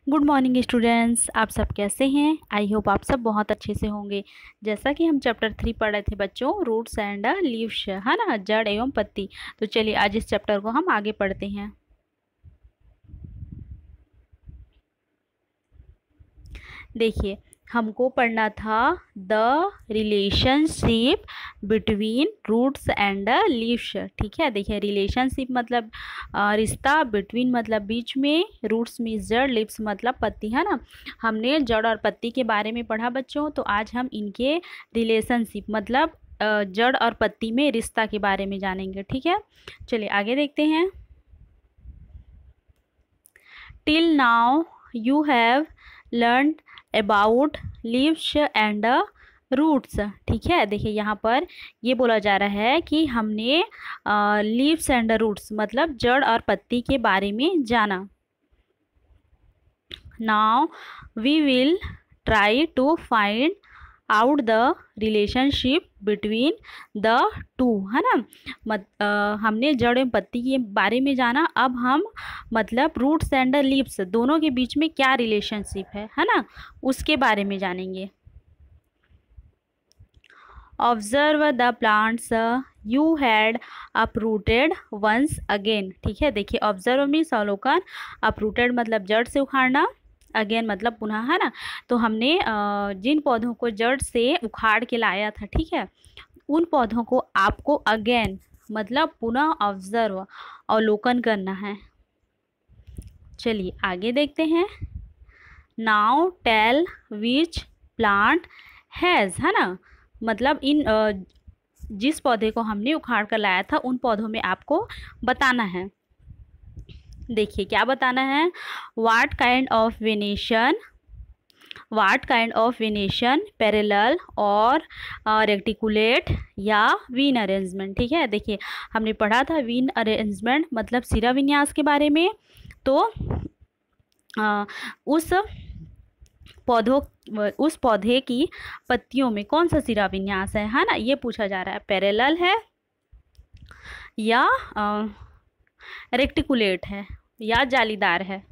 Good morning students, आप सब कैसे हैं। आई होप आप सब बहुत अच्छे से होंगे। जैसा कि हम चैप्टर 3 पढ़ रहे थे बच्चों, रूट्स एंड लीव्स, है ना, जड़ एवं पत्ती। तो चलिए आज इस चैप्टर को हम आगे पढ़ते हैं। देखिए, हमको पढ़ना था the relationship between roots and leaves. ठीक है, देखिए रिलेशनशिप मतलब रिश्ता, बिटवीन मतलब बीच में, रूट्स मीन्स जड़, लीव्स मतलब पत्ती, है ना। हमने जड़ और पत्ती के बारे में पढ़ा बच्चों, तो आज हम इनके रिलेशनशिप मतलब जड़ और पत्ती में रिश्ता के बारे में जानेंगे। ठीक है, चलिए आगे देखते हैं। Till now you have learn about leaves and roots. ठीक है, देखिए यहाँ पर ये बोला जा रहा है कि हमने लीव्स एंड रूट्स मतलब जड़ और पत्ती के बारे में जाना। Now we will try to find out the relationship between the two, है ना। हमने जड़ एवं पत्ती के बारे में जाना। अब हम मतलब रूट्स एंड लीव्स दोनों के बीच में क्या रिलेशनशिप है ना, उसके बारे में जानेंगे। Observe the plants you had uprooted once again. ठीक है, देखिए ऑब्जर्व मीन्स अवलोकन, अपरूटेड मतलब जड़ से उखाड़ना, अगेन मतलब पुनः, है ना। तो हमने जिन पौधों को जड़ से उखाड़ के लाया था, ठीक है, उन पौधों को आपको अगेन मतलब पुनः ऑब्जर्व अवलोकन करना है। चलिए आगे देखते हैं। Now tell which plant has, है ना, मतलब इन जिस पौधे को हमने उखाड़ कर लाया था उन पौधों में आपको बताना है। देखिए क्या बताना है। What kind of venation, what kind of venation, parallel और रेक्टिकुलेट या वीन अरेंजमेंट। ठीक है, देखिए हमने पढ़ा था वीन अरेंजमेंट मतलब सिरा विन्यास के बारे में। तो उस पौधे की पत्तियों में कौन सा सिरा विन्यास है ना, ये पूछा जा रहा है। पैरेलल है या रेक्टिकुलेट है या जालीदार है,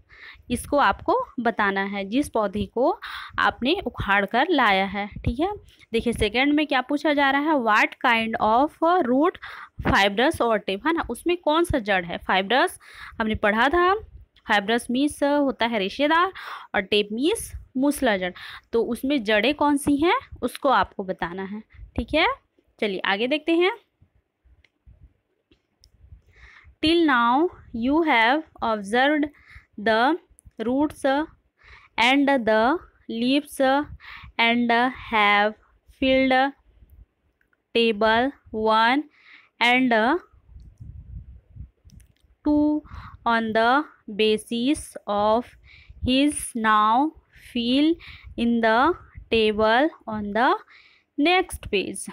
इसको आपको बताना है जिस पौधे को आपने उखाड़ कर लाया है। ठीक है, देखिए सेकंड में क्या पूछा जा रहा है। What kind of root, fibrous और टेप, है ना, उसमें कौन सा जड़ है। फाइब्रस हमने पढ़ा था, फाइब्रस मीन्स होता है रेशेदार और टेप मीन्स मूसला जड़। तो उसमें जड़ें कौन सी हैं उसको आपको बताना है। ठीक है, चलिए आगे देखते हैं। Till now you have observed the roots and the leaves and have filled table 1 and 2 on the basis of his now fill in the table on the next page।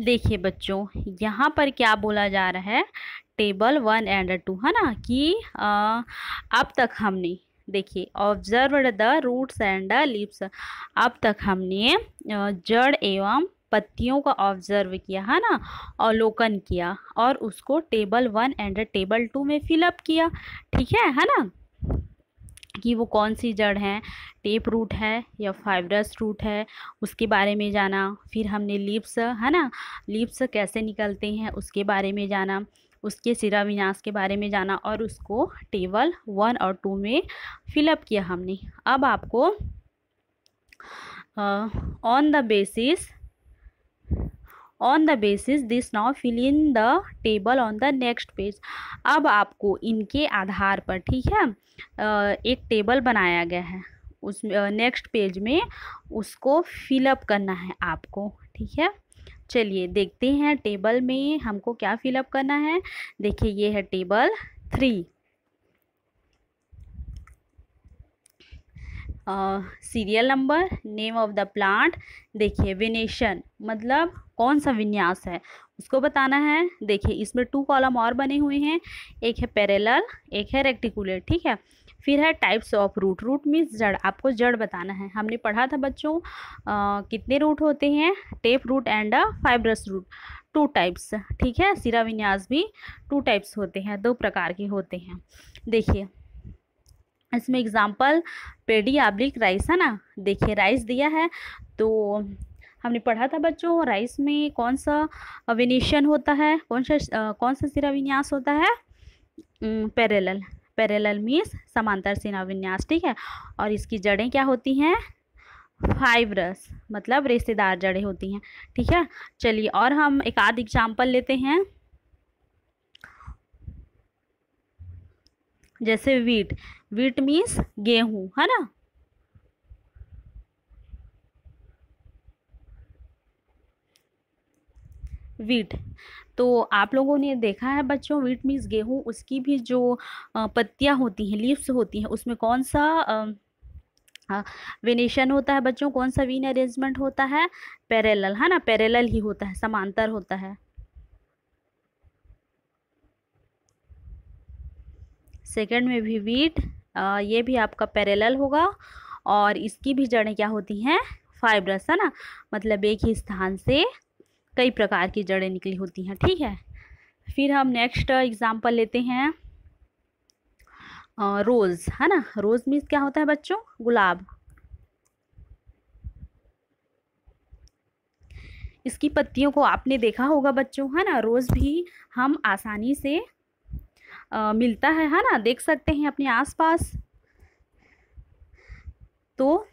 देखिए बच्चों यहाँ पर क्या बोला जा रहा है। टेबल 1 एंड 2, है ना, कि अब तक हमने देखिए observed the roots and the leaves, अब तक हमने जड़ एवं पत्तियों का ऑब्जर्व किया, है ना, अवलोकन किया और उसको टेबल 1 एंड टेबल 2 में फिलअप किया। ठीक है ना, कि वो कौन सी जड़ है, टेप रूट है या फाइब्रस रूट है, उसके बारे में जाना। फिर हमने लीव्स, है ना, लीव्स कैसे निकलते हैं उसके बारे में जाना, उसके सिरा विन्यास के बारे में जाना और उसको टेबल 1 और 2 में फिलअप किया हमने। अब आपको on the basis this now fill in the table on the next page. अब आपको इनके आधार पर, ठीक है, एक टेबल बनाया गया है, उस नेक्स्ट पेज में उसको फिलअप करना है आपको। ठीक है, चलिए देखते हैं टेबल में हमको क्या फिलअप करना है। देखिए ये है table 3। Serial number, name of the plant, देखिए वेनेशन मतलब कौन सा विन्यास है उसको बताना है। देखिए इसमें 2 कॉलम और बने हुए हैं, एक है पैरेलल, एक है रेक्टिकुलेट। ठीक है, फिर है types of root, root means जड़, आपको जड़ बताना है। हमने पढ़ा था बच्चों कितने रूट होते हैं, tap root and fibrous root, 2 types. ठीक है, सिरा विन्यास भी 2 टाइप्स होते हैं, 2 प्रकार के होते हैं। देखिए इसमें एग्जाम्पल पेडी ऑब्लिक राइस है ना। देखिए राइस दिया है, तो हमने पढ़ा था बच्चों राइस में कौन सा वेनिएशन होता है, कौन सा सिरा विन्यास होता है, पैरेलल। पैरेलल मीन्स समांतर सिरा विन्यास, ठीक है। और इसकी जड़ें क्या होती हैं, फाइब्रस, मतलब रेशेदार जड़ें होती हैं, ठीक है। चलिए और हम एक आध एग्जाम्पल लेते हैं, जैसे वीट। वीट मीन्स गेहूं, है ना। वीट, तो आप लोगों ने देखा है बच्चों, वीट मीन्स गेहूं, उसकी भी जो पत्तियां होती हैं, लीव्स होती हैं, उसमें कौन सा वेनेशन होता है बच्चों, कौन सा वीन अरेंजमेंट होता है, पैरेलल, है ना। पैरेलल ही होता है, समांतर होता है। सेकंड में भी वीट, ये भी आपका पैरेलल होगा, और इसकी भी जड़ें क्या होती हैं, फाइब्रस, है ना। मतलब एक ही स्थान से कई प्रकार की जड़ें निकली होती हैं, ठीक है। फिर हम नेक्स्ट एग्जाम्पल लेते हैं, रोज़, है ना। रोज़ मीन्स क्या होता है बच्चों, गुलाब। इसकी पत्तियों को आपने देखा होगा बच्चों, है ना। रोज़ भी हम आसानी से मिलता है ना, देख सकते हैं अपने आसपास। तो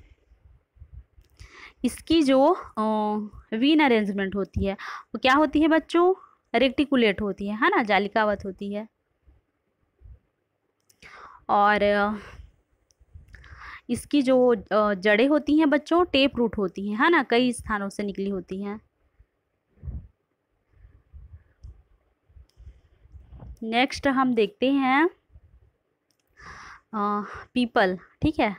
इसकी जो वीन अरेंजमेंट होती है वो क्या होती है बच्चों, रेक्टिकुलेट होती है ना, जालिकावत होती है। और इसकी जो जड़ें होती हैं बच्चों, टेप रूट होती हैं, है ना, कई स्थानों से निकली होती हैं। नेक्स्ट हम देखते हैं पीपल, ठीक है।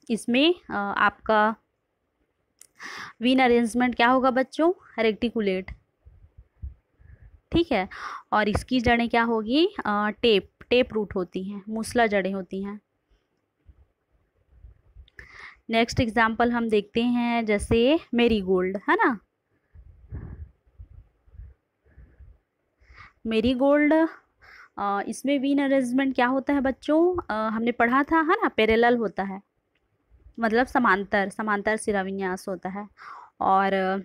इसमें आपका वीन अरेंजमेंट क्या होगा बच्चों, रेक्टिकुलेट, ठीक है। और इसकी जड़ें क्या होगी, टेप रूट होती हैं, मूसला जड़ें होती हैं। नेक्स्ट एग्जाम्पल हम देखते हैं, जैसे मेरीगोल्ड, है ना। मेरीगोल्ड, इसमें वीन अरेंजमेंट क्या होता है बच्चों, हमने पढ़ा था, है ना, पैरेलल होता है, मतलब समांतर सिरा विन्यास होता है। और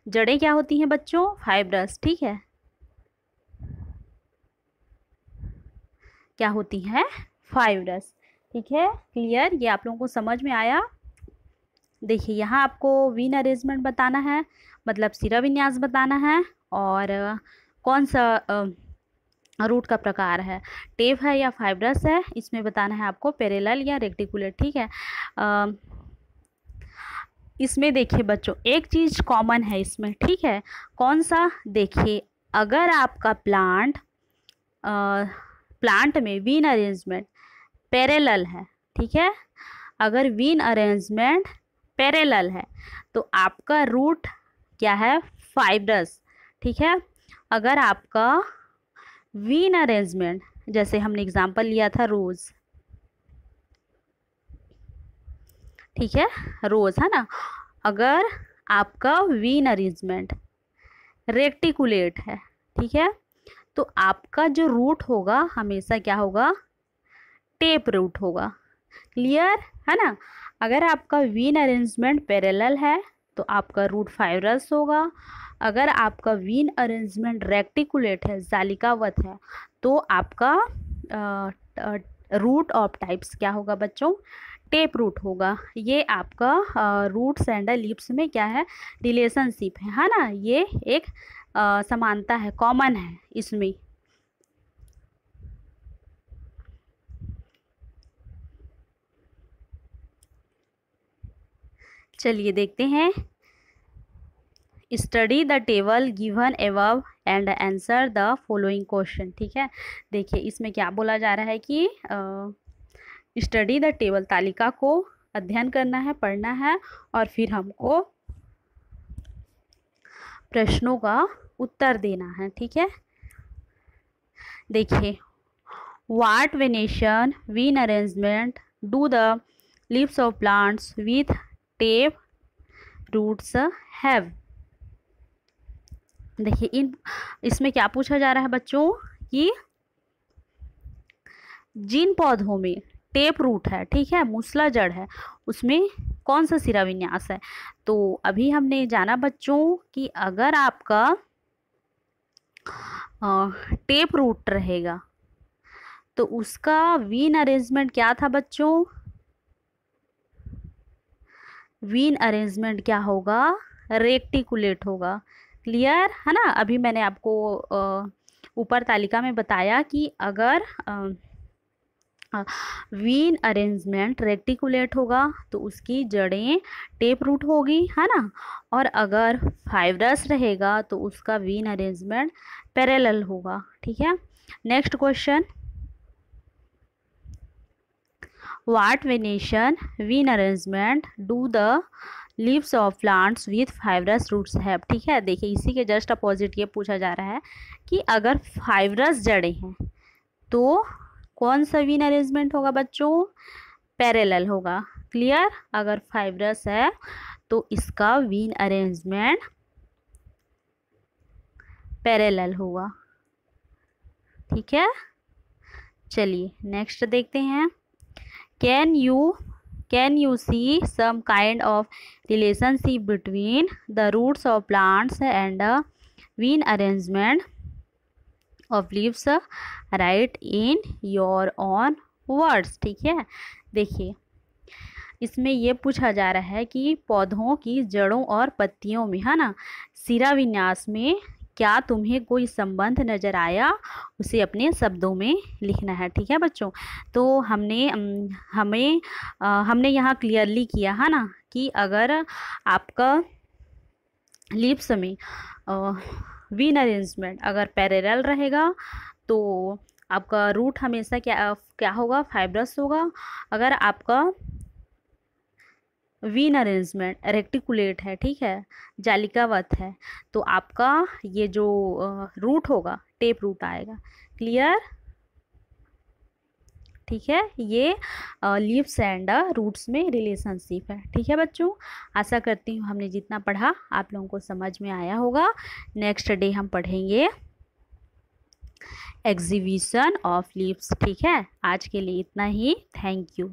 जड़ें क्या होती हैं बच्चों, फाइब्रस, ठीक है। क्या होती है, फाइब्रस, ठीक है। क्लियर, ये आप लोगों को समझ में आया। देखिए यहाँ आपको वीन अरेंजमेंट बताना है, मतलब सिरा विन्यास बताना है, और कौन सा रूट का प्रकार है, टेप है या फाइब्रस है, इसमें बताना है आपको पैरेलल या रेक्टिकुलेट, ठीक है। इसमें देखिए बच्चों एक चीज़ कॉमन है इसमें, ठीक है। कौन सा, देखिए अगर आपका प्लांट में वीन अरेंजमेंट पैरेलल है, ठीक है, अगर वीन अरेंजमेंट पैरेलल है तो आपका रूट क्या है, फाइब्रस, ठीक है। अगर आपका वीन अरेंजमेंट, जैसे हमने एग्जांपल लिया था रोज़, ठीक है, रोज़, है ना। अगर आपका वीन अरेंजमेंट रेक्टिकुलेट है, ठीक है, तो आपका जो रूट होगा हमेशा क्या होगा, टेप रूट होगा। क्लियर है ना। अगर आपका वीन अरेंजमेंट पैरेलल है तो आपका रूट फाइब्रस होगा। अगर आपका वीन अरेंजमेंट रेक्टिकुलेट है, जालिकावत है, तो आपका रूट ऑफ टाइप्स क्या होगा बच्चों, टेप रूट होगा। ये आपका रूट्स एंड लीव्स में क्या है, रिलेशनशिप है ना। ये एक समानता है, कॉमन है इसमें। चलिए देखते हैं, study the table given above and answer the following question, ठीक है। देखिए इसमें क्या बोला जा रहा है कि स्टडी द टेबल, तालिका को अध्ययन करना है, पढ़ना है, और फिर हमको प्रश्नों का उत्तर देना है, ठीक है। देखिए what venation vein arrangement do the leaves of plants with tap roots have. देखिए इन इसमें क्या पूछा जा रहा है बच्चों कि जिन पौधों में टेप रूट है, ठीक है, मूसला जड़ है, उसमें कौन सा सिरा विन्यास है। तो अभी हमने जाना बच्चों कि अगर आपका टेप रूट रहेगा तो उसका वीन अरेंजमेंट क्या था बच्चों, वीन अरेंजमेंट क्या होगा, रेक्टिकुलेट होगा। क्लियर है ना। अभी मैंने आपको ऊपर तालिका में बताया कि अगर वीन अरेंजमेंट रेक्टिकुलेट होगा तो उसकी जड़ें टेप रूट होगी, है ना। और अगर फाइब्रस रहेगा तो उसका वीन अरेंजमेंट पैरेलल होगा, ठीक है। Next question, what venation vein arrangement do the leaves of plants with fibrous roots have. ठीक है, देखिए इसी के जस्ट अपोजिट ये पूछा जा रहा है कि अगर फाइब्रस जड़ें हैं तो कौन सा वीन अरेंजमेंट होगा बच्चों, पैरेलल होगा। क्लियर, अगर फाइब्रस है तो इसका वीन अरेंजमेंट पैरेलल होगा, ठीक है। चलिए नेक्स्ट देखते हैं, can you see some kind of relationship between the roots of plants and the vein arrangement of leaves, write in your own words। ठीक है, देखिए इसमें ये पूछा जा रहा है कि पौधों की जड़ों और पत्तियों में, है ना, सिरा विन्यास में क्या तुम्हें कोई संबंध नज़र आया, उसे अपने शब्दों में लिखना है। ठीक है बच्चों, तो हमने यहाँ क्लियरली किया है ना कि अगर आपका लीव्स में वीन अरेंजमेंट अगर पैरेलल रहेगा तो आपका रूट हमेशा क्या होगा, फाइब्रस होगा। अगर आपका वीन अरेंजमेंट रेक्टिकुलेट है, ठीक है, जालिकावत है, तो आपका ये जो रूट होगा टेप रूट आएगा। क्लियर, ठीक है, ये लीव्स एंड रूट्स में रिलेशनशिप है। ठीक है बच्चों, आशा करती हूँ हमने जितना पढ़ा आप लोगों को समझ में आया होगा। नेक्स्ट डे हम पढ़ेंगे एग्जीबिशन ऑफ लीव्स। ठीक है, आज के लिए इतना ही, थैंक यू।